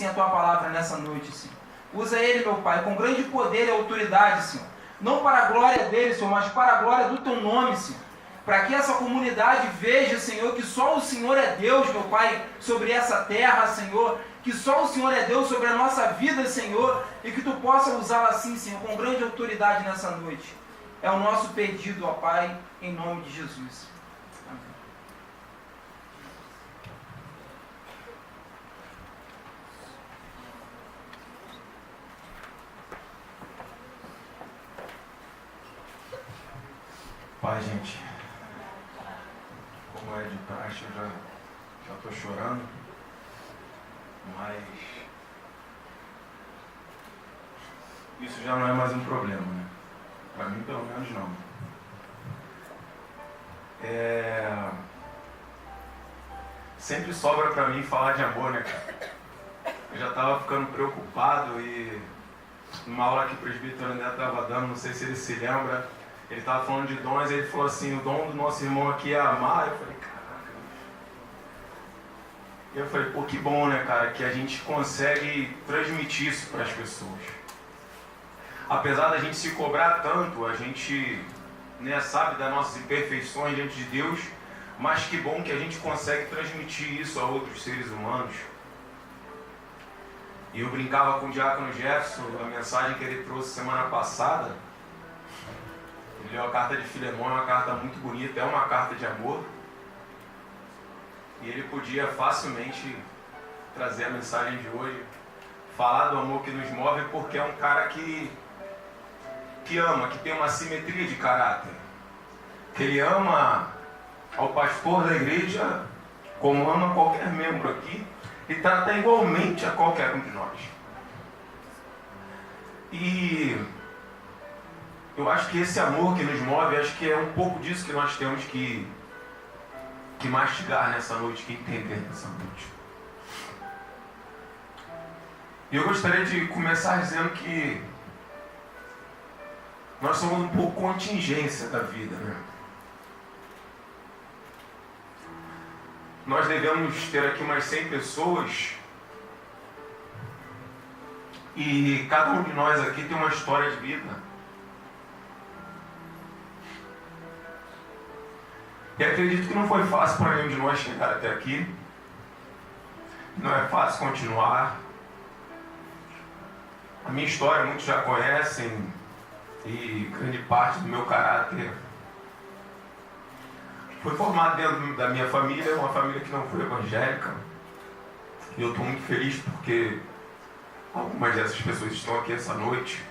a Tua palavra nessa noite, Senhor. Usa ele, meu Pai, com grande poder e autoridade, Senhor. Não para a glória dele, Senhor, mas para a glória do Teu nome, Senhor. Para que essa comunidade veja, Senhor, que só o Senhor é Deus, meu Pai, sobre essa terra, Senhor. Que só o Senhor é Deus sobre a nossa vida, Senhor. E que Tu possa usá-la assim, Senhor, com grande autoridade nessa noite. É o nosso pedido, ó Pai, em nome de Jesus. Amém. Pai, gente, como é de praxe, eu já estou chorando, mas isso já não é mais um problema, né? Para mim, pelo menos, não. Sempre sobra para mim falar de amor, né, cara? Eu já estava ficando preocupado e numa aula que o presbítero André estava dando, não sei se ele se lembra, ele estava falando de dons e ele falou assim, o dom do nosso irmão aqui é amar. Eu falei, caraca. E eu falei, pô, que bom, né, cara, que a gente consegue transmitir isso para as pessoas. Apesar da gente se cobrar tanto, a gente, né, sabe das nossas imperfeições diante de Deus, mas que bom que a gente consegue transmitir isso a outros seres humanos. E eu brincava com o Diácono Jefferson, a mensagem que ele trouxe semana passada. Ele leu a carta de Filemão, é uma carta muito bonita, é uma carta de amor. E ele podia facilmente trazer a mensagem de hoje, falar do amor que nos move, porque é um cara que ama, que tem uma simetria de caráter. Que ele ama ao pastor da igreja como ama qualquer membro aqui e trata igualmente a qualquer um de nós. E eu acho que esse amor que nos move, acho que é um pouco disso que nós temos que mastigar nessa noite, que entender nessa noite. E eu gostaria de começar dizendo que nós somos um pouco contingência da vida, né? Nós devemos ter aqui umas 100 pessoas e cada um de nós aqui tem uma história de vida. E acredito que não foi fácil para nenhum de nós chegar até aqui. Não é fácil continuar. A minha história muitos já conhecem e grande parte do meu caráter foi formado dentro da minha família, uma família que não foi evangélica. E eu estou muito feliz porque algumas dessas pessoas estão aqui essa noite.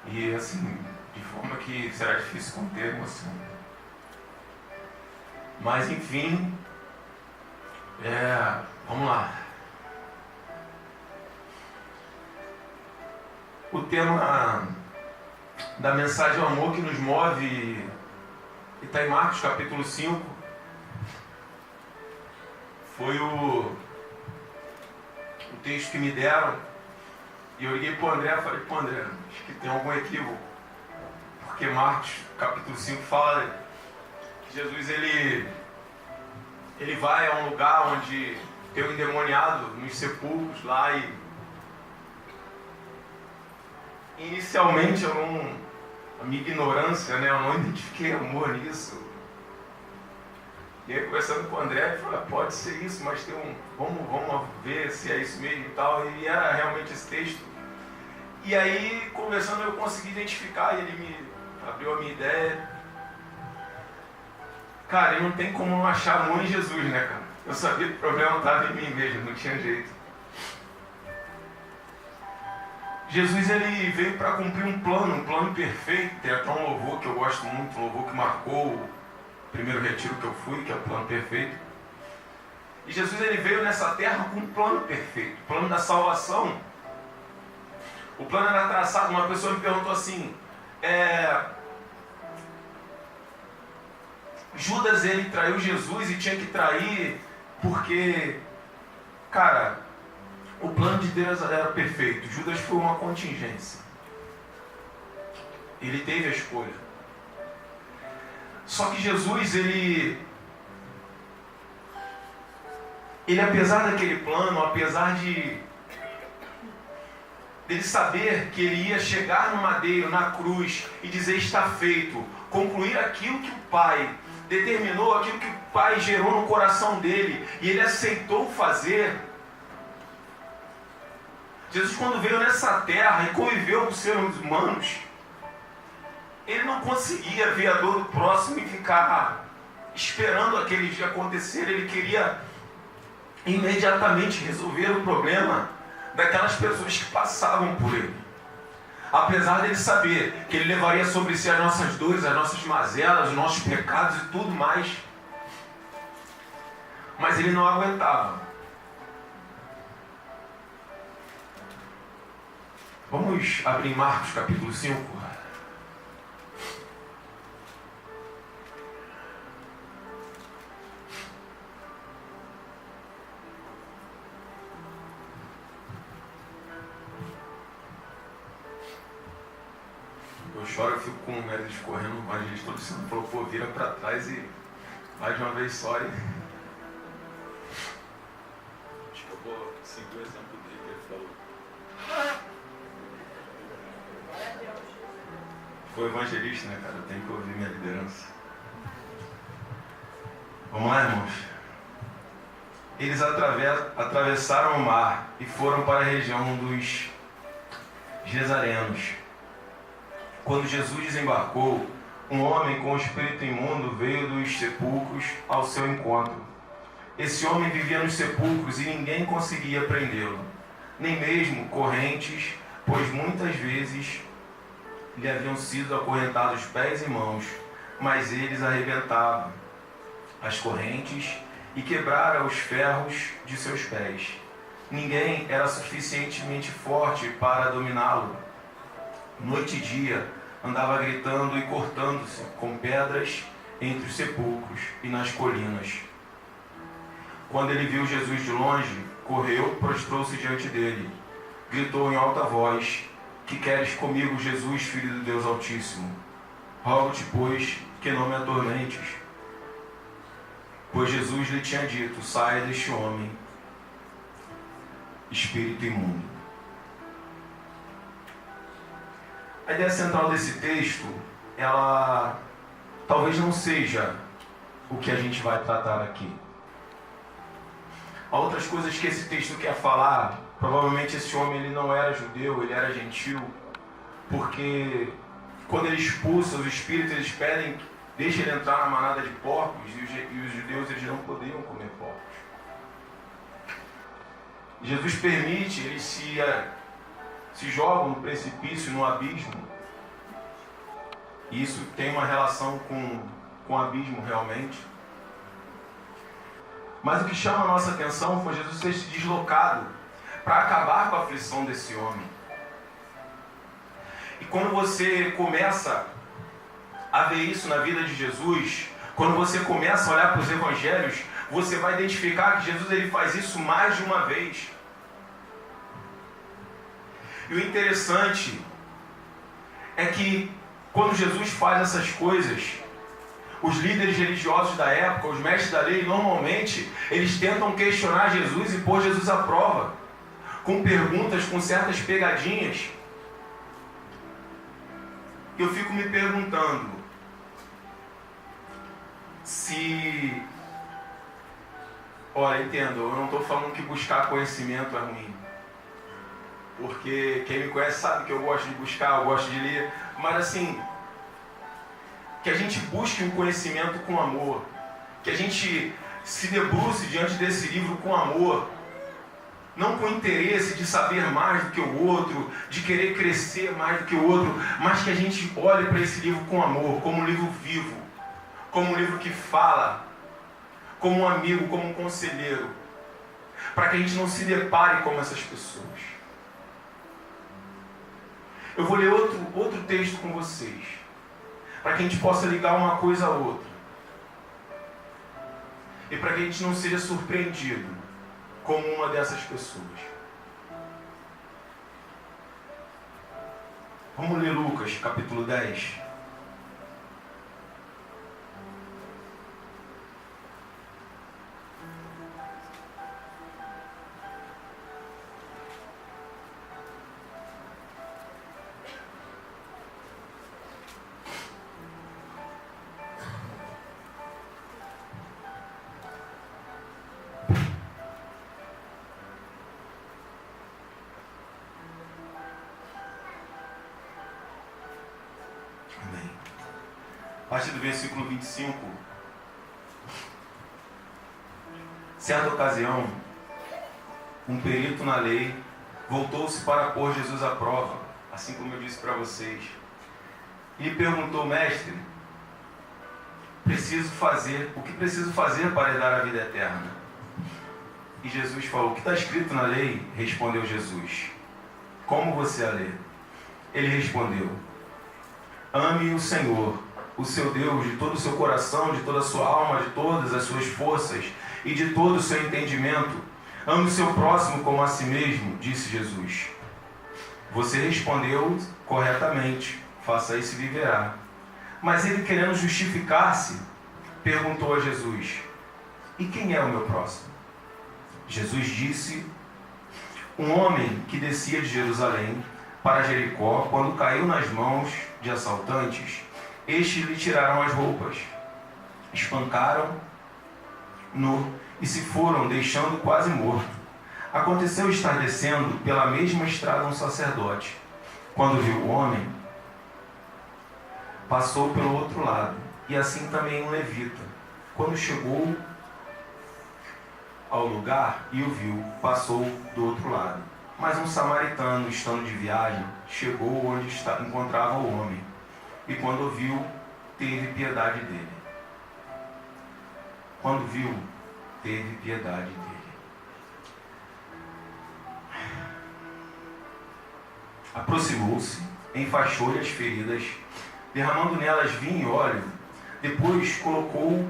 E assim, de forma que será difícil conter a emoção. Mas enfim, vamos lá. O tema da mensagem é o amor que nos move e está em Marcos capítulo 5. Foi o texto que me deram. E eu liguei para o André e falei, pô, André, acho que tem algum equívoco. Porque Marcos capítulo 5 fala que Jesus ele vai a um lugar onde tem um endemoniado nos sepulcros lá e inicialmente a minha ignorância, né, eu não identifiquei amor nisso. E aí conversando com o André, ele falou, pode ser isso, mas tem vamos ver se é isso mesmo e tal. E era realmente esse texto. E aí, conversando, eu consegui identificar e ele me abriu a minha ideia. Cara, e não tem como não achar amor em Jesus, né, cara? Eu sabia que o problema estava em mim mesmo, não tinha jeito. Jesus, ele veio para cumprir um plano perfeito. Tem até um louvor que eu gosto muito, um louvor que marcou o primeiro retiro que eu fui, que é o plano perfeito. E Jesus, ele veio nessa terra com um plano perfeito, o plano da salvação. O plano era traçado. Uma pessoa me perguntou assim, Judas, ele traiu Jesus e tinha que trair porque, cara, o plano de Deus era perfeito. Judas foi uma contingência. Ele teve a escolha. Só que Jesus, ele ele, apesar daquele plano, apesar de ele saber que ele ia chegar no madeiro, na cruz, e dizer está feito, concluir aquilo que o Pai determinou, aquilo que o Pai gerou no coração dele, e ele aceitou fazer. Jesus, quando veio nessa terra e conviveu com os seres humanos, ele não conseguia ver a dor do próximo e ficar esperando aquele dia acontecer. Ele queria imediatamente resolver o problema daquelas pessoas que passavam por ele. Apesar dele saber que ele levaria sobre si as nossas dores, as nossas mazelas, os nossos pecados e tudo mais. Mas ele não aguentava. Vamos abrir Marcos capítulo 5. Eu choro, eu fico com medo de correndo, mas eles todos sempre falou, pô, vira pra trás e vai de uma vez só. Acho que eu vou seguir o exemplo dele que ele falou. Foi evangelista, né, cara? Eu tenho que ouvir minha liderança. Vamos lá, irmãos. Eles atravessaram o mar e foram para a região dos Gesarenos. Quando Jesus desembarcou, um homem com espírito imundo veio dos sepulcros ao seu encontro. Esse homem vivia nos sepulcros e ninguém conseguia prendê-lo, nem mesmo correntes, pois muitas vezes lhe haviam sido acorrentados pés e mãos, mas eles arrebentavam as correntes e quebraram os ferros de seus pés. Ninguém era suficientemente forte para dominá-lo. Noite e dia andava gritando e cortando-se com pedras entre os sepulcros e nas colinas. Quando ele viu Jesus de longe, correu, prostrou-se diante dele. Gritou em alta voz: que queres comigo, Jesus, Filho do Deus Altíssimo? Rogo-te, pois, que não me atormentes. Pois Jesus lhe tinha dito: saia deste homem, espírito imundo. A ideia central desse texto, ela talvez não seja o que a gente vai tratar aqui. Há outras coisas que esse texto quer falar. Provavelmente esse homem ele não era judeu, ele era gentil, porque quando ele expulsa os espíritos, eles pedem, deixa ele entrar na manada de porcos, e os judeus eles não podiam comer porcos. Jesus permite, eles se jogam no precipício, no abismo, e isso tem uma relação com o abismo realmente. Mas o que chama a nossa atenção foi Jesus ter se deslocado para acabar com a aflição desse homem. E quando você começa a ver isso na vida de Jesus, quando você começa a olhar para os evangelhos, você vai identificar que Jesus ele faz isso mais de uma vez. E o interessante é que quando Jesus faz essas coisas, os líderes religiosos da época, os mestres da lei, normalmente eles tentam questionar Jesus e pôr Jesus à prova, com perguntas, com certas pegadinhas. Eu fico me perguntando se... Olha, entendo, eu não estou falando que buscar conhecimento é ruim. Porque quem me conhece sabe que eu gosto de buscar, eu gosto de ler. Mas assim, que a gente busque um conhecimento com amor. Que a gente se debruce diante desse livro com amor. Não com interesse de saber mais do que o outro, de querer crescer mais do que o outro, mas que a gente olhe para esse livro com amor, como um livro vivo, como um livro que fala, como um amigo, como um conselheiro, para que a gente não se depare como essas pessoas. Eu vou ler outro texto com vocês, para que a gente possa ligar uma coisa a outra, e para que a gente não seja surpreendido como uma dessas pessoas. Vamos ler Lucas, capítulo 10. partir do versículo 25. Certa ocasião, um perito na lei voltou-se para pôr Jesus à prova, assim como eu disse para vocês. E perguntou: mestre, o que preciso fazer para herdar a vida eterna? E Jesus falou: o que está escrito na lei? Respondeu Jesus: como você a lê? Ele respondeu: ame o Senhor, o seu Deus, de todo o seu coração, de toda a sua alma, de todas as suas forças e de todo o seu entendimento. Ame o seu próximo como a si mesmo, disse Jesus. Você respondeu corretamente, faça isso e viverá. Mas ele, querendo justificar-se, perguntou a Jesus: e quem é o meu próximo? Jesus disse: um homem que descia de Jerusalém para Jericó, quando caiu nas mãos de assaltantes, estes lhe tiraram as roupas, espancaram-no e se foram, deixando quase morto. Aconteceu estar descendo pela mesma estrada um sacerdote. Quando viu o homem, passou pelo outro lado, e assim também um levita. Quando chegou ao lugar e o viu, passou do outro lado. Mas um samaritano, estando de viagem, chegou onde encontrava o homem, e quando o viu, teve piedade dele. Quando viu, teve piedade dele. Aproximou-se, enfaixou-lhe as feridas, derramando nelas vinho e óleo. Depois colocou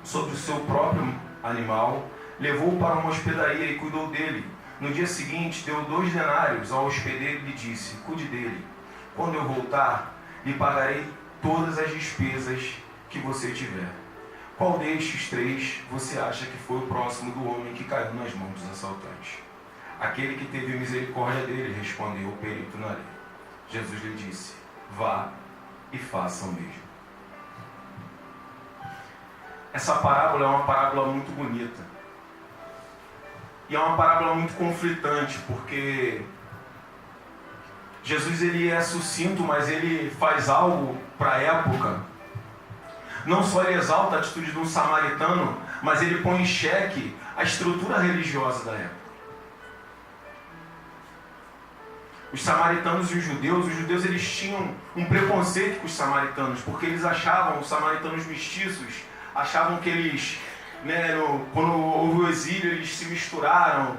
sobre o seu próprio animal, levou-o para uma hospedaria e cuidou dele. No dia seguinte, deu 2 denários ao hospedeiro e lhe disse: cuide dele. Quando eu voltar, lhe pagarei todas as despesas que você tiver. Qual destes 3 você acha que foi o próximo do homem que caiu nas mãos dos assaltantes? Aquele que teve misericórdia dele, respondeu o perito na lei. Jesus lhe disse: vá e faça o mesmo. Essa parábola é uma parábola muito bonita. E é uma parábola muito conflitante, porque Jesus ele é sucinto, mas ele faz algo para a época. Não só ele exalta a atitude de um samaritano, mas ele põe em xeque a estrutura religiosa da época. Os samaritanos e os judeus eles tinham um preconceito com os samaritanos, porque eles achavam, os samaritanos mestiços, achavam que eles, quando houve o exílio, eles se misturaram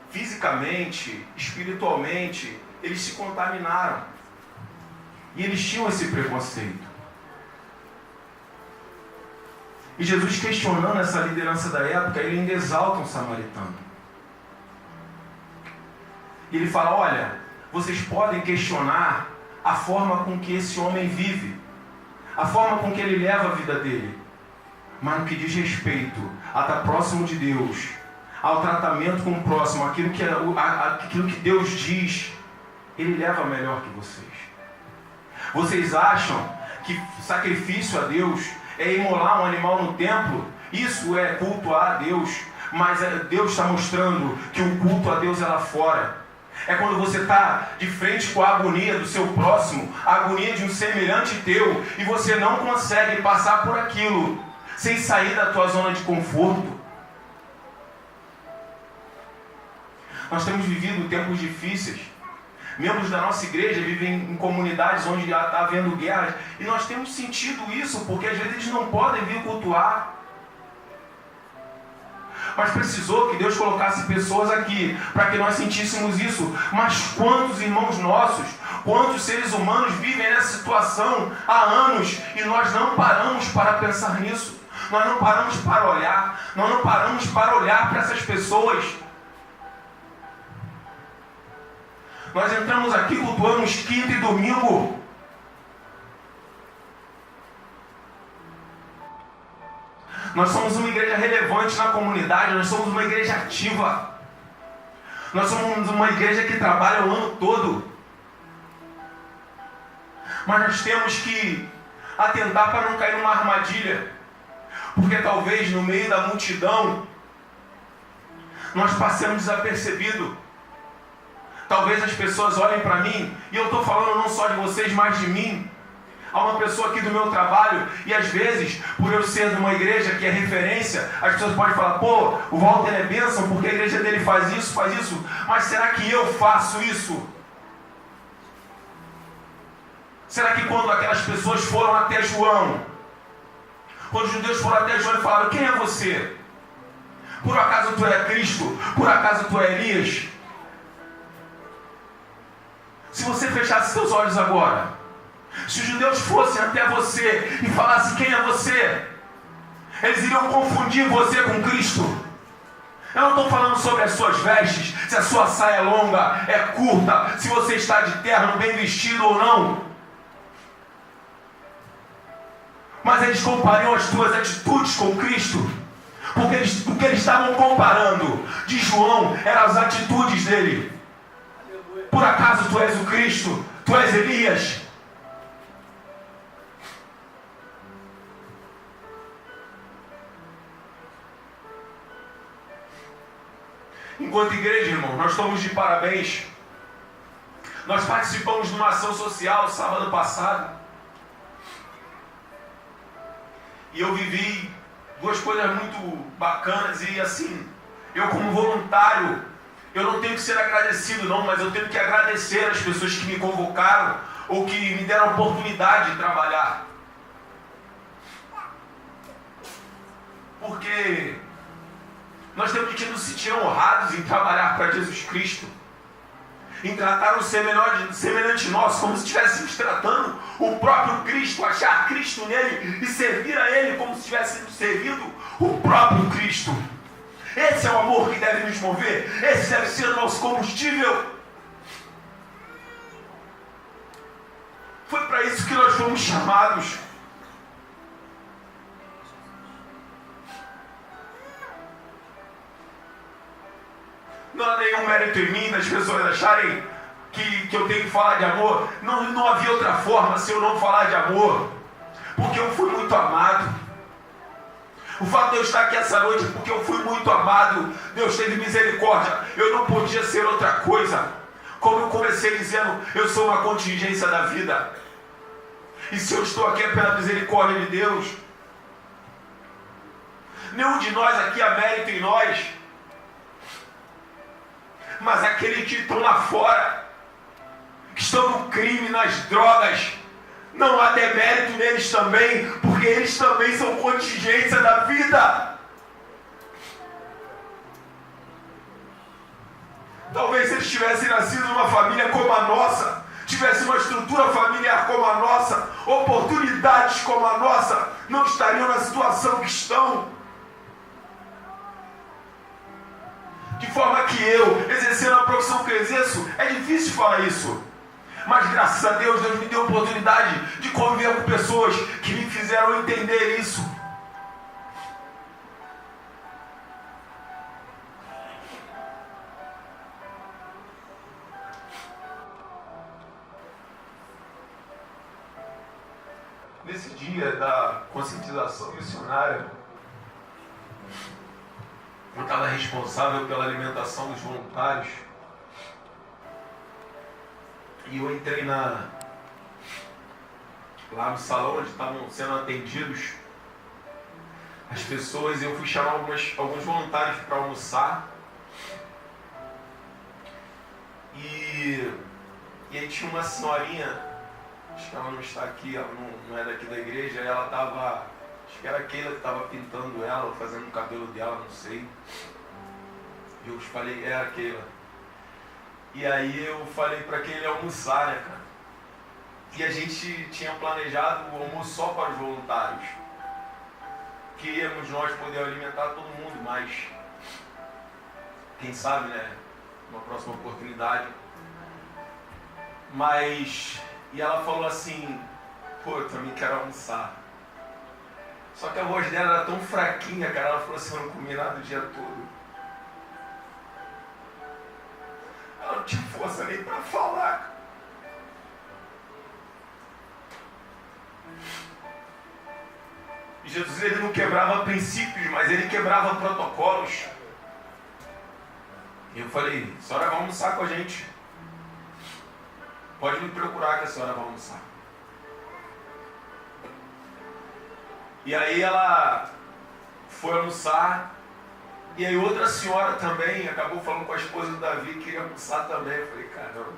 fisicamente, espiritualmente, eles se contaminaram. E eles tinham esse preconceito. E Jesus, questionando essa liderança da época, ele ainda exalta um samaritano. E ele fala: olha, vocês podem questionar a forma com que esse homem vive, a forma com que ele leva a vida dele, mas no que diz respeito a estar próximo de Deus, ao tratamento com o próximo, aquilo que Deus diz, ele leva melhor que vocês. Vocês acham que sacrifício a Deus é imolar um animal no templo? Isso é culto a Deus, mas Deus está mostrando que o culto a Deus é lá fora. É quando você está de frente com a agonia do seu próximo, a agonia de um semelhante teu, e você não consegue passar por aquilo sem sair da tua zona de conforto. Nós temos vivido tempos difíceis. Membros da nossa igreja vivem em comunidades onde está havendo guerras, e nós temos sentido isso, porque às vezes eles não podem vir cultuar. Mas precisou que Deus colocasse pessoas aqui para que nós sentíssemos isso. Mas quantos irmãos nossos, quantos seres humanos vivem nessa situação há anos e nós não paramos para pensar nisso? Nós não paramos para olhar, nós não paramos para olhar para essas pessoas. Nós entramos aqui, cultuamos quinta e domingo. Nós somos uma igreja relevante na comunidade, nós somos uma igreja ativa. Nós somos uma igreja que trabalha o ano todo. Mas nós temos que atentar para não cair numa armadilha. Porque talvez no meio da multidão nós passemos desapercebido. Talvez as pessoas olhem para mim, e eu estou falando não só de vocês, mas de mim. a uma pessoa aqui do meu trabalho, e às vezes, por eu ser de uma igreja que é referência, as pessoas podem falar, pô, o Walter é bênção porque a igreja dele faz isso, mas será que eu faço isso? Será que quando aquelas pessoas foram até João, quando os judeus foram até João e falaram, quem é você? Por acaso tu é Cristo? Por acaso tu é Elias? Se você fechasse seus olhos agora, se os judeus fossem até você e falassem quem é você, eles iriam confundir você com Cristo. Eu não estou falando sobre as suas vestes, se a sua saia é longa, é curta, se você está de terno, bem vestido ou não. Mas eles comparariam as tuas atitudes com Cristo. Porque o que eles estavam comparando de João eram as atitudes dele. Por acaso tu és o Cristo? Tu és Elias? Enquanto igreja, irmão, nós estamos de parabéns. Nós participamos de uma ação social sábado passado. E eu vivi duas coisas muito bacanas e assim, eu como voluntário, eu não tenho que ser agradecido não, mas eu tenho que agradecer as pessoas que me convocaram ou que me deram a oportunidade de trabalhar. Porque nós temos que nos sentir honrados em trabalhar para Jesus Cristo, em tratar um semelhante nosso como se estivéssemos tratando o próprio Cristo, achar Cristo nele e servir a Ele como se estivéssemos servindo o próprio Cristo. Esse é o amor que deve nos mover, esse deve ser o nosso combustível. Foi para isso que nós fomos chamados. Não há nenhum mérito em mim das pessoas acharem que eu tenho que falar de amor. Não havia outra forma se eu não falar de amor. Porque eu fui muito amado. O fato de eu estar aqui essa noite porque eu fui muito amado. Deus teve misericórdia. Eu não podia ser outra coisa. Como eu comecei dizendo, eu sou uma contingência da vida. E se eu estou aqui é pela misericórdia de Deus. Nenhum de nós aqui há mérito em nós. Mas aqueles que estão lá fora, que estão no crime, nas drogas, não há demérito neles também, porque eles também são contingência da vida. Talvez se eles tivessem nascido numa família como a nossa, tivessem uma estrutura familiar como a nossa, oportunidades como a nossa, não estariam na situação que estão. De forma que eu, exercendo a profissão que eu exerço, é difícil falar isso. Mas graças a Deus, Deus me deu a oportunidade de conviver com pessoas que me fizeram entender isso. Nesse dia da conscientização missionária, eu estava responsável pela alimentação dos voluntários. E eu entrei lá no salão onde estavam sendo atendidos as pessoas, e eu fui chamar alguns voluntários para almoçar. E aí tinha uma senhorinha, acho que ela não está aqui, ela não é daqui da igreja, ela estava, acho que era a Keila que estava pintando ela, ou fazendo o cabelo dela, não sei. E eu falei, é a Keila. E aí eu falei para que ele almoçar, né, cara? E a gente tinha planejado o almoço só para os voluntários. Queríamos nós poder alimentar todo mundo, mas quem sabe, né, uma próxima oportunidade. E ela falou assim, pô, eu também quero almoçar. Só que a voz dela era tão fraquinha, cara, ela falou assim, eu não comi nada o dia todo. Ela não tinha força nem para falar. Jesus, ele não quebrava princípios, mas ele quebrava protocolos. E eu falei, a senhora vai almoçar com a gente. Pode me procurar que a senhora vai almoçar. E aí ela foi almoçar, e aí outra senhora também acabou falando com a esposa do Davi que queria almoçar também. Eu falei, caramba,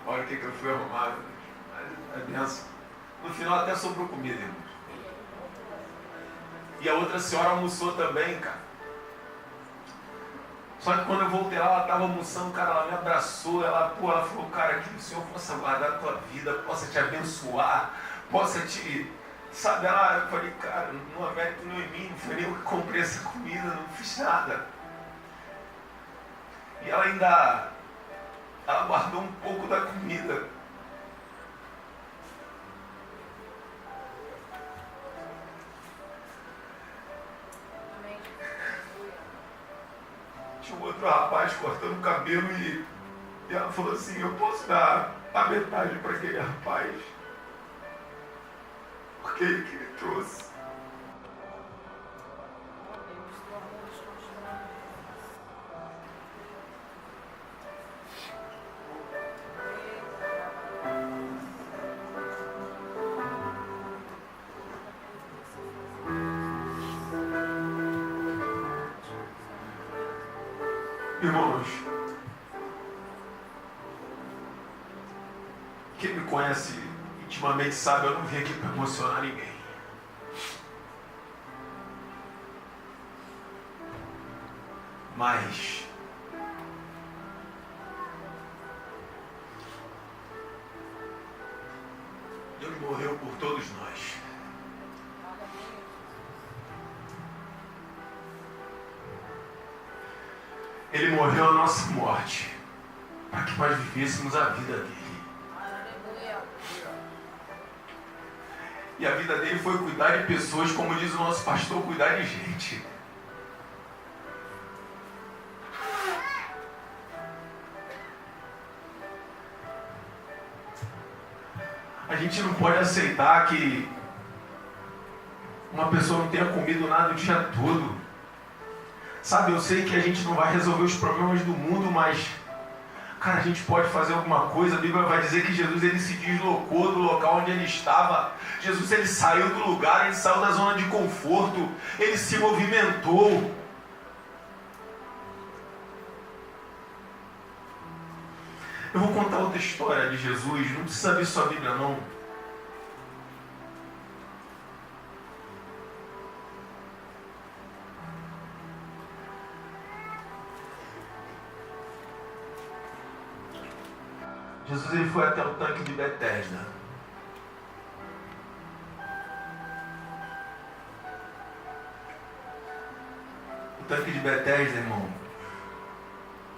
olha o que eu fui arrumado. Mas é benção. No final até sobrou comida, irmãos. E a outra senhora almoçou também, cara. Só que quando eu voltei lá, ela estava almoçando, cara, ela me abraçou, ela falou, cara, que o Senhor possa guardar a tua vida, possa te abençoar, possa te... Sabe, eu falei, cara, não há mérito não em mim, não foi nem eu que comprei essa comida, não fiz nada. E ela guardou um pouco da comida. Tinha um outro rapaz cortando o cabelo e ela falou assim, eu posso dar a metade para aquele rapaz? Porque ele que me trouxe. Irmãos, quem me conhece intimamente sabe, eu não vim aqui para emocionar ninguém. Mas Deus morreu por todos nós. Ele morreu a nossa morte para que nós vivêssemos a vida dele. E a vida dele foi cuidar de pessoas, como diz o nosso pastor, cuidar de gente. A gente não pode aceitar que uma pessoa não tenha comido nada o dia todo. Sabe, eu sei que a gente não vai resolver os problemas do mundo, mas, cara, a gente pode fazer alguma coisa. A Bíblia vai dizer que Jesus, ele se deslocou do local onde ele estava. Jesus, ele saiu do lugar, ele saiu da zona de conforto, ele se movimentou. Eu vou contar outra história de Jesus, não precisa abrir sua Bíblia não. Jesus, ele foi até o tanque de Betesda. O tanque de Betesda, irmão,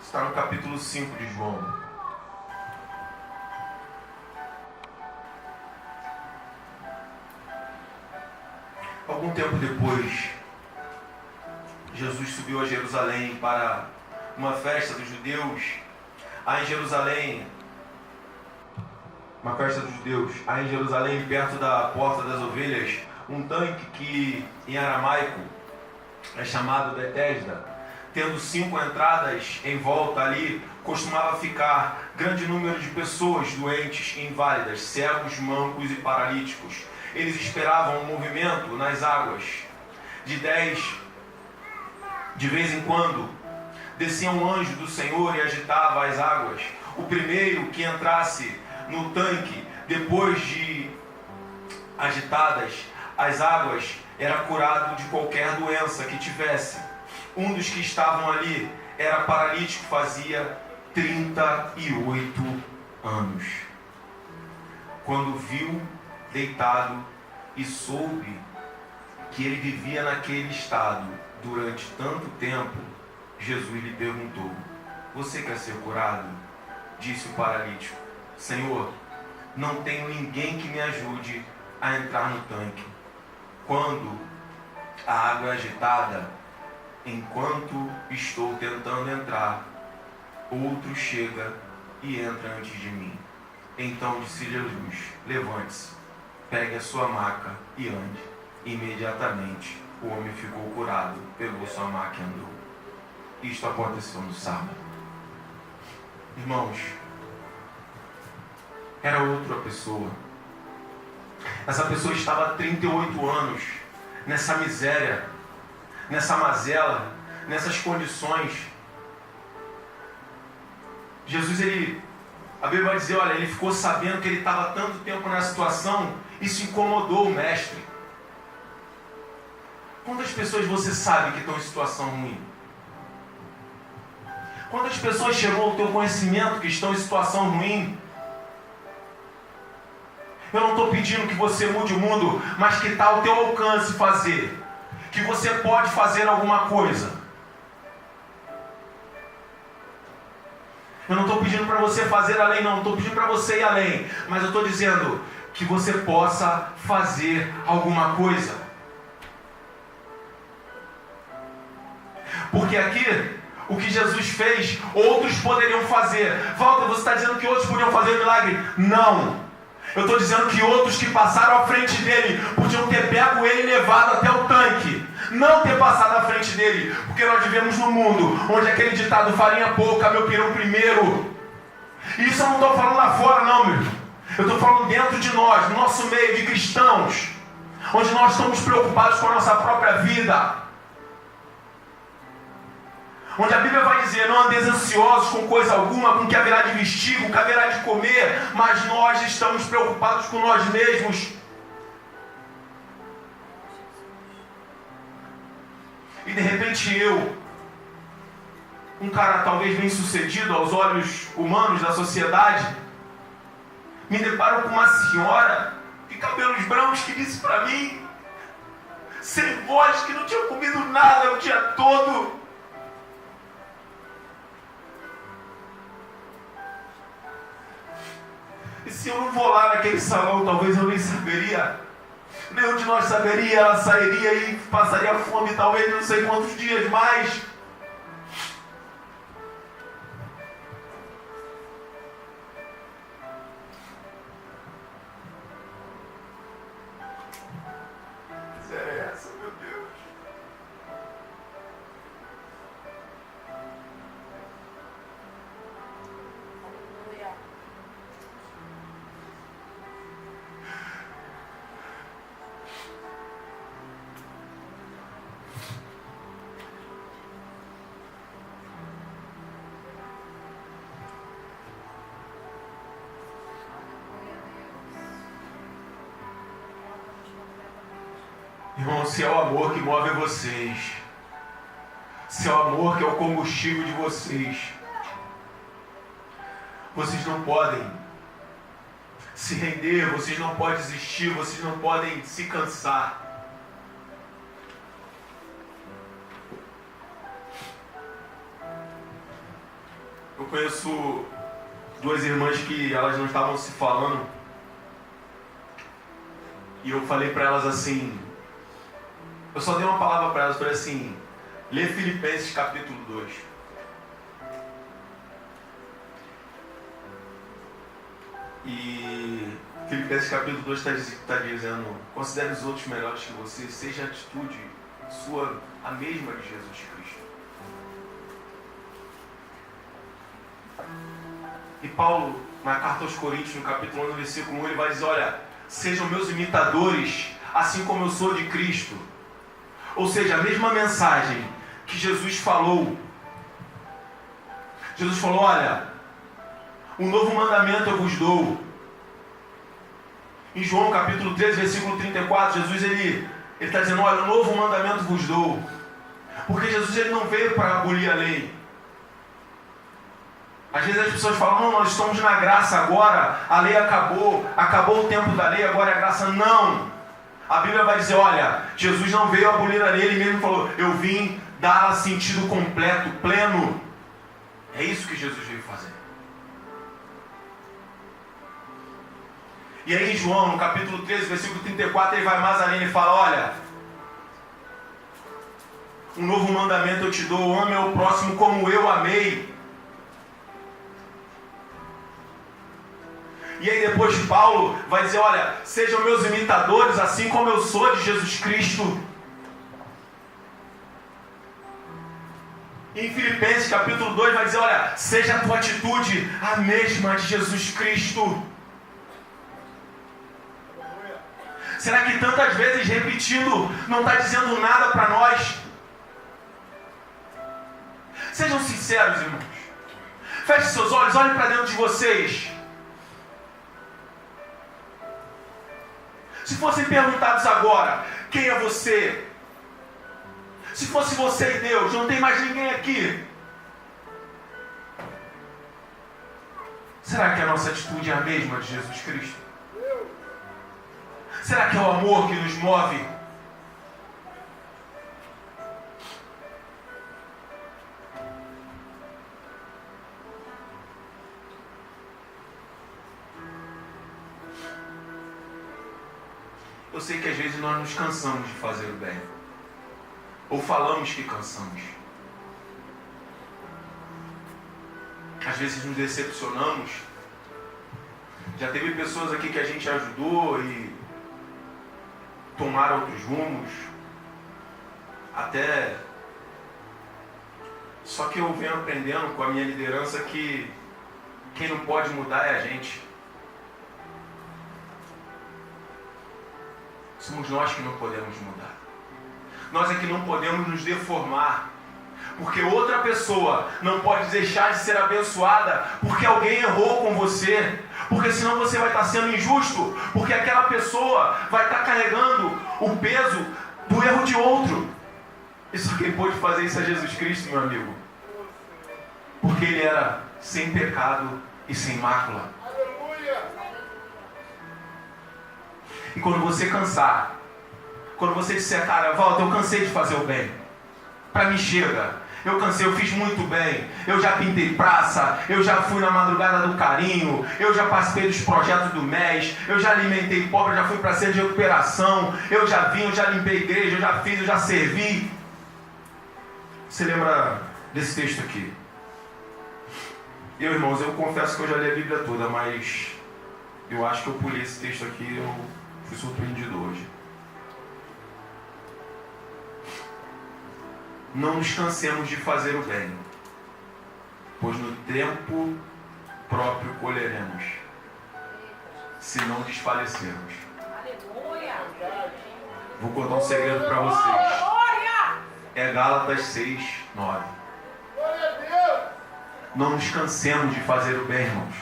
está no capítulo 5 de João. Algum tempo depois, Jesus subiu a Jerusalém para uma festa dos judeus. Há em Jerusalém, uma festa dos judeus, há em Jerusalém, perto da Porta das Ovelhas, um tanque que em aramaico é chamado Betesda, tendo 5 entradas em volta ali, costumava ficar grande número de pessoas doentes e inválidas, cegos, mancos e paralíticos. Eles esperavam um movimento nas águas. De vez em quando, descia um anjo do Senhor e agitava as águas. O primeiro que entrasse no tanque, depois de agitadas as águas, era curado de qualquer doença que tivesse. Um dos que estavam ali era paralítico, fazia 38 anos. Quando viu deitado e soube que ele vivia naquele estado durante tanto tempo, Jesus lhe perguntou: você quer ser curado? Disse o paralítico: Senhor, não tenho ninguém que me ajude a entrar no tanque. Quando a água é agitada, enquanto estou tentando entrar, outro chega e entra antes de mim. Então disse Jesus: levante-se, pegue a sua maca e ande. Imediatamente o homem ficou curado, pegou sua maca e andou. Isto aconteceu no sábado. Irmãos, era outra pessoa. Essa pessoa estava há 38 anos nessa miséria, nessa mazela, nessas condições. Jesus, a Bíblia vai dizer, olha, ele ficou sabendo que ele estava tanto tempo nessa situação, isso incomodou o mestre. Quantas pessoas você sabe que estão em situação ruim? Quantas pessoas chegou ao teu conhecimento que estão em situação ruim? Eu não estou pedindo que você mude o mundo, mas que está ao teu alcance fazer. Que você pode fazer alguma coisa. Eu não estou pedindo para você fazer além, não. Estou pedindo para você ir além. Mas eu estou dizendo que você possa fazer alguma coisa. Porque aqui, o que Jesus fez, outros poderiam fazer. Walter, você está dizendo que outros podiam fazer milagre? Não. Eu estou dizendo que outros que passaram à frente dele podiam ter pego ele e levado até o tanque. Não ter passado à frente dele. Porque nós vivemos num mundo onde aquele ditado farinha pouca, meu pirão primeiro. E isso eu não estou falando lá fora, não, meu irmão. Eu estou falando dentro de nós, no nosso meio de cristãos. Onde nós estamos preocupados com a nossa própria vida. Onde a Bíblia vai dizer, não andeis ansiosos com coisa alguma, com o que haverá de vestir, com o que haverá de comer, mas nós estamos preocupados com nós mesmos. E de repente eu, um cara talvez bem sucedido aos olhos humanos da sociedade, me deparo com uma senhora de cabelos brancos que disse para mim, sem voz, que não tinha comido nada o dia todo. E se eu não vou lá naquele salão, talvez eu nem saberia. Nenhum de nós saberia, ela sairia e passaria fome, talvez não sei quantos dias mais. Que miséria é essa, meu Deus? Irmão, se é o amor que move vocês, se é o amor que é o combustível de vocês, vocês não podem se render, vocês não podem desistir, vocês não podem se cansar. Eu conheço duas irmãs que elas não estavam se falando, e eu falei para elas assim, eu só dei uma palavra para elas, falei assim, lê Filipenses capítulo 2. E Filipenses capítulo 2 está dizendo, considere os outros melhores que você, seja a atitude sua a mesma de Jesus Cristo. E Paulo, na carta aos Coríntios, no capítulo 1, no versículo 1, ele vai dizer, olha, sejam meus imitadores, assim como eu sou de Cristo. Ou seja, a mesma mensagem que Jesus falou. Jesus falou, olha, um novo mandamento eu vos dou. Em João capítulo 13, versículo 34, Jesus ele está dizendo, olha, um novo mandamento vos dou. Porque Jesus ele não veio para abolir a lei. Às vezes as pessoas falam, não, nós estamos na graça agora, a lei acabou o tempo da lei, agora é a graça. Não! A Bíblia vai dizer, olha, Jesus não veio abolir a lei, ele mesmo falou, eu vim dar sentido completo, pleno. É isso que Jesus veio fazer. E aí em João, no capítulo 13, versículo 34, ele vai mais além, ele fala, olha, um novo mandamento eu te dou, ame ao próximo como eu amei. E aí depois Paulo vai dizer, olha, sejam meus imitadores, assim como eu sou de Jesus Cristo. E em Filipenses capítulo 2 vai dizer, olha, seja a tua atitude a mesma de Jesus Cristo. Será que tantas vezes repetindo não está dizendo nada para nós? Sejam sinceros, irmãos. Feche seus olhos, olhem para dentro de vocês. Se fossem perguntados agora, quem é você? Se fosse você e Deus, não tem mais ninguém aqui. Será que a nossa atitude é a mesma de Jesus Cristo? Será que é o amor que nos move? Eu sei que às vezes nós nos cansamos de fazer o bem. Ou falamos que cansamos. Às vezes nos decepcionamos. Já teve pessoas aqui que a gente ajudou e tomaram outros rumos. Até... Só que eu venho aprendendo com a minha liderança que quem não pode mudar é a gente. Somos nós que não podemos mudar. Nós é que não podemos nos deformar. Porque outra pessoa não pode deixar de ser abençoada porque alguém errou com você. Porque senão você vai estar sendo injusto. Porque aquela pessoa vai estar carregando o peso do erro de outro. E só quem pôde fazer isso é Jesus Cristo, meu amigo. Porque Ele era sem pecado e sem mácula. E quando você cansar, quando você disser, cara, Walter, eu cansei de fazer o bem, para mim chega, eu cansei, eu fiz muito bem, eu já pintei praça, eu já fui na madrugada do carinho, eu já participei dos projetos do MES, eu já alimentei pobre, eu já fui para centro de recuperação, eu já vim, eu já limpei igreja, eu já fiz, eu já servi. Você lembra desse texto aqui? Irmãos, eu confesso que eu já li a Bíblia toda, mas eu acho que eu pulei esse texto aqui e eu fui surpreendido hoje. Não nos cansemos de fazer o bem, pois no tempo próprio colheremos, se não desfalecermos. Vou contar um segredo para vocês. É Gálatas 6, 9. Não nos cansemos de fazer o bem, irmãos,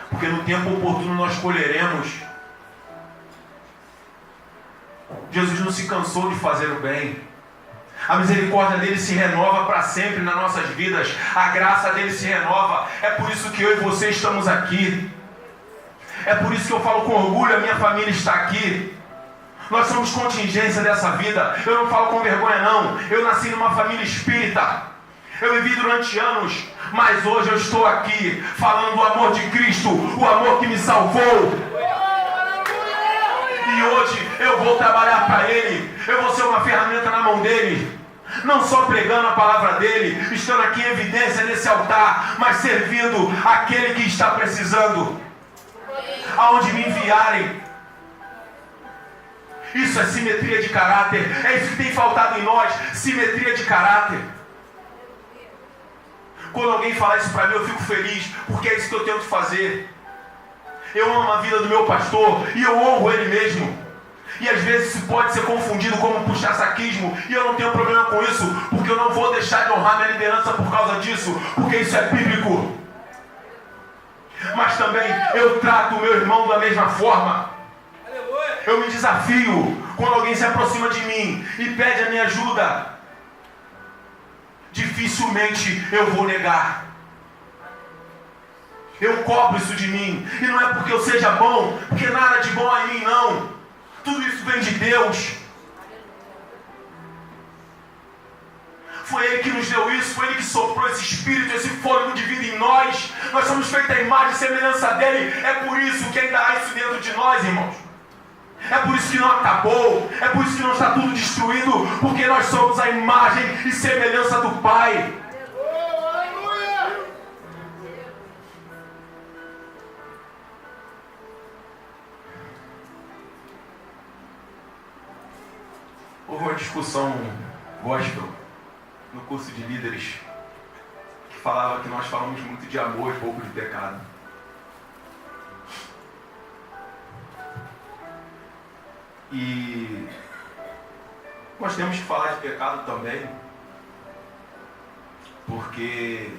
porque no tempo oportuno nós colheremos. Jesus não se cansou de fazer o bem. A misericórdia dele se renova para sempre nas nossas vidas. A graça dele se renova. É por isso que eu e você estamos aqui. É por isso que eu falo com orgulho, a minha família está aqui. Nós somos contingência dessa vida. Eu não falo com vergonha não. Eu nasci numa família espírita. Eu vivi durante anos, mas hoje eu estou aqui falando do amor de Cristo, o amor que me salvou. E hoje eu vou trabalhar para Ele. Eu vou ser uma ferramenta na mão dEle. Não só pregando a palavra dEle, estando aqui em evidência nesse altar, mas servindo aquele que está precisando. Aonde me enviarem. Isso é simetria de caráter. É isso que tem faltado em nós. Simetria de caráter. Quando alguém fala isso para mim, eu fico feliz, porque é isso que eu tento fazer. Eu amo a vida do meu pastor e eu honro ele mesmo. E às vezes isso pode ser confundido como puxa-saquismo, e eu não tenho problema com isso, porque eu não vou deixar de honrar minha liderança por causa disso, porque isso é bíblico. Mas também eu trato o meu irmão da mesma forma. Eu me desafio quando alguém se aproxima de mim e pede a minha ajuda. Dificilmente eu vou negar. Eu cobro isso de mim. E não é porque eu seja bom, porque nada de bom há em mim, não. Tudo isso vem de Deus. Foi Ele que nos deu isso, foi Ele que soprou esse espírito, esse fôlego de vida em nós. Nós somos feitos à imagem e semelhança dEle. É por isso que ainda há isso dentro de nós, irmãos. É por isso que não acabou. É por isso que não está tudo destruído. Porque nós somos a imagem e semelhança do Pai. Houve uma discussão gospel no curso de líderes que falava que nós falamos muito de amor e pouco de pecado. E nós temos que falar de pecado também, porque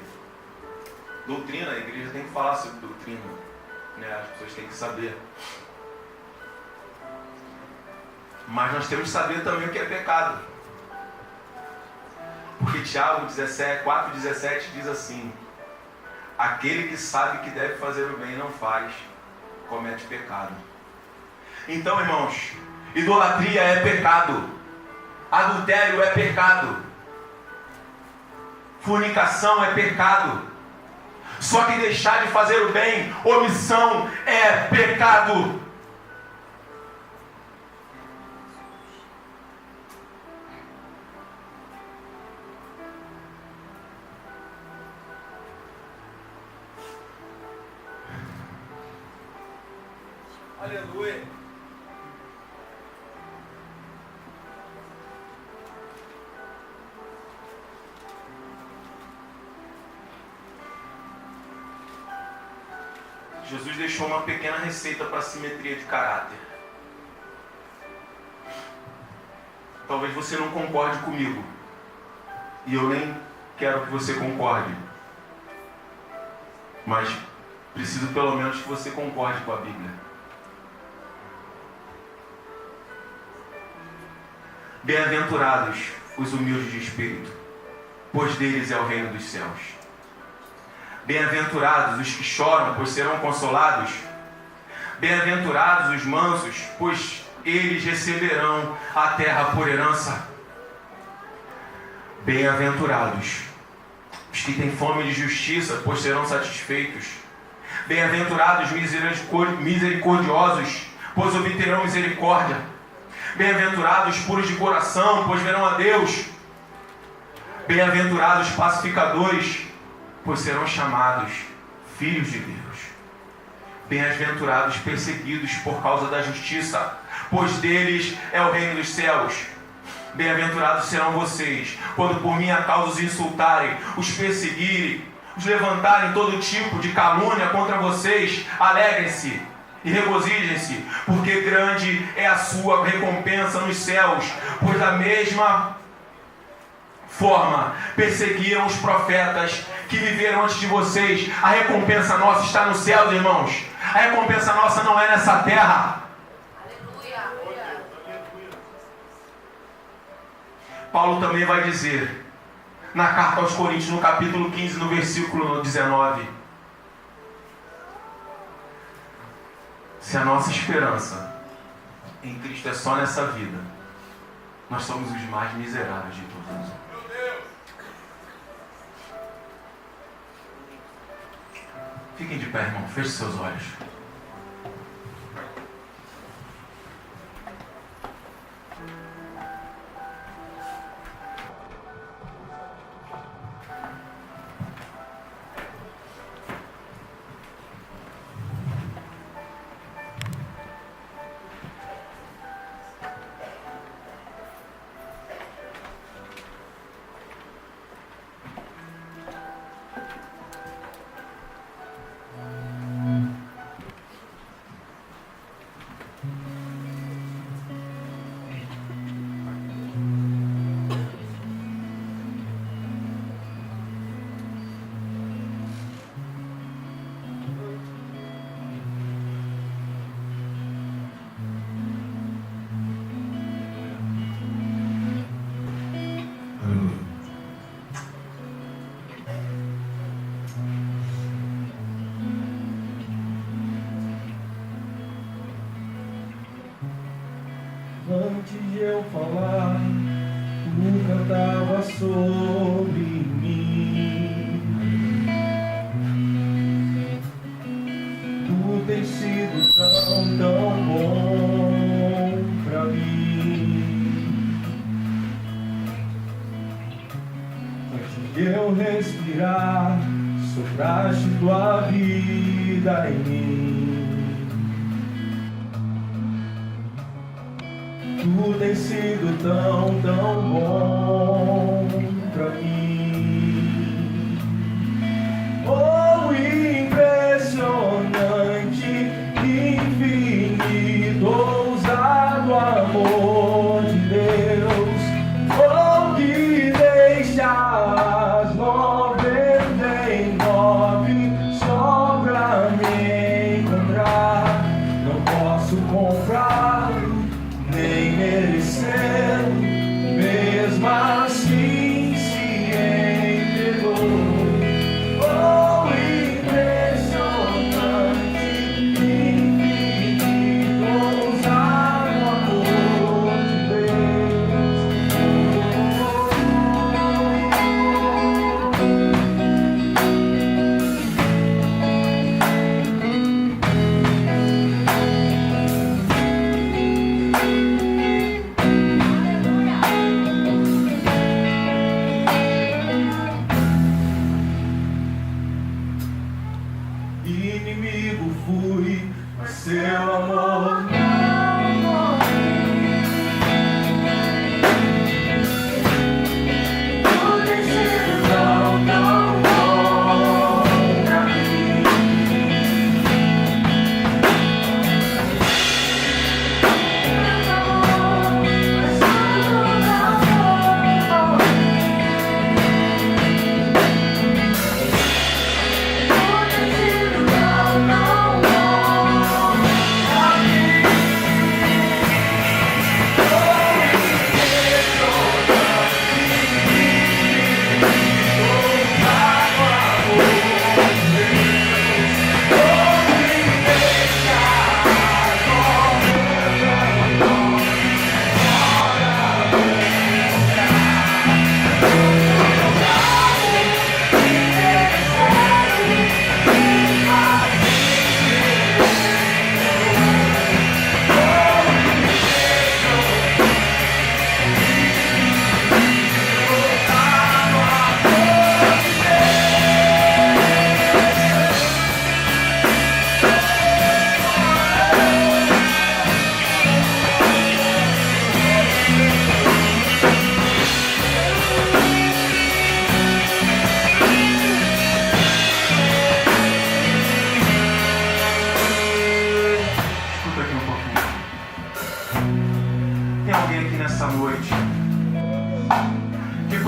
doutrina, a igreja tem que falar sobre doutrina, né? As pessoas têm que saber. Mas nós temos que saber também o que é pecado. Porque Tiago 4,17 diz assim: aquele que sabe que deve fazer o bem e não faz, comete pecado. Então, irmãos, idolatria é pecado, adultério é pecado, fornicação é pecado. Só que deixar de fazer o bem, omissão, é pecado. Aleluia. Jesus deixou uma pequena receita para a simetria de caráter. Talvez você não concorde comigo, e eu nem quero que você concorde, mas preciso pelo menos que você concorde com a Bíblia. Bem-aventurados os humildes de espírito, pois deles é o reino dos céus. Bem-aventurados os que choram, pois serão consolados. Bem-aventurados os mansos, pois eles receberão a terra por herança. Bem-aventurados os que têm fome de justiça, pois serão satisfeitos. Bem-aventurados misericordiosos, pois obterão misericórdia. Bem-aventurados puros de coração, pois verão a Deus. Bem-aventurados pacificadores, pois serão chamados filhos de Deus. Bem-aventurados perseguidos por causa da justiça, pois deles é o reino dos céus. Bem-aventurados serão vocês, quando por minha causa os insultarem, os perseguirem, os levantarem todo tipo de calúnia contra vocês. Alegrem-se e regozijem-se, porque grande é a sua recompensa nos céus, pois da mesma forma perseguiram os profetas que viveram antes de vocês. A recompensa nossa está nos céus, irmãos. A recompensa nossa não é nessa terra. Aleluia. Paulo também vai dizer na carta aos Coríntios, no capítulo 15, no versículo 19: se a nossa esperança em Cristo é só nessa vida, nós somos os mais miseráveis de todos. Fiquem de pé, irmão. Feche seus olhos. Antes de eu falar, tu cantava sobre mim. Tu tens sido tão bom pra mim. Antes de eu respirar, sopraste tua vida em mim. Tu tens sido tão bom pra mim. Oh, impressionante, infinito, ousado amor.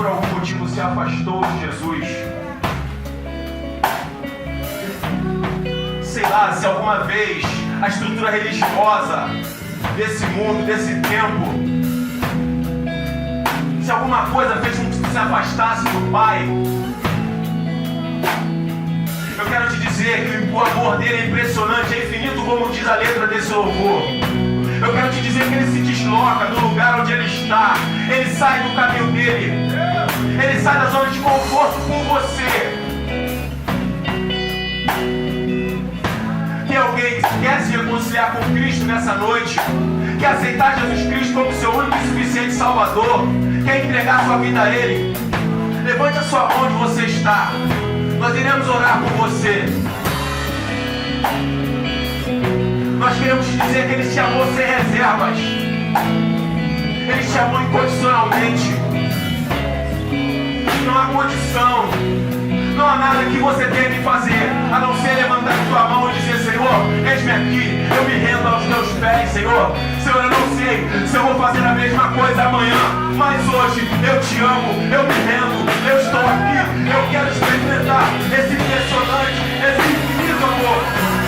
por algum motivo se afastou de Jesus, sei lá, se alguma vez a estrutura religiosa desse mundo, desse tempo, se alguma coisa fez com que você se afastasse do Pai, eu quero te dizer que o amor dele é impressionante, é infinito, como diz a letra desse louvor. Eu quero te dizer que ele se desloca do lugar onde ele está, ele sai do caminho dele, ele sai da zona de conforto com você. Tem alguém que quer se reconciliar com Cristo nessa noite, quer aceitar Jesus Cristo como seu único e suficiente Salvador, quer entregar sua vida a Ele? Levante a sua mão onde você está. Nós iremos orar por você. Nós queremos te dizer que Ele te amou sem reservas. Ele te amou incondicionalmente. Não há condição, não há nada que você tenha que fazer a não ser levantar a sua mão e dizer: Senhor, eis-me aqui, eu me rendo aos teus pés, Senhor. Senhor, eu não sei se eu vou fazer a mesma coisa amanhã, mas hoje eu te amo, eu me rendo, eu estou aqui, eu quero experimentar esse impressionante, esse infinito amor.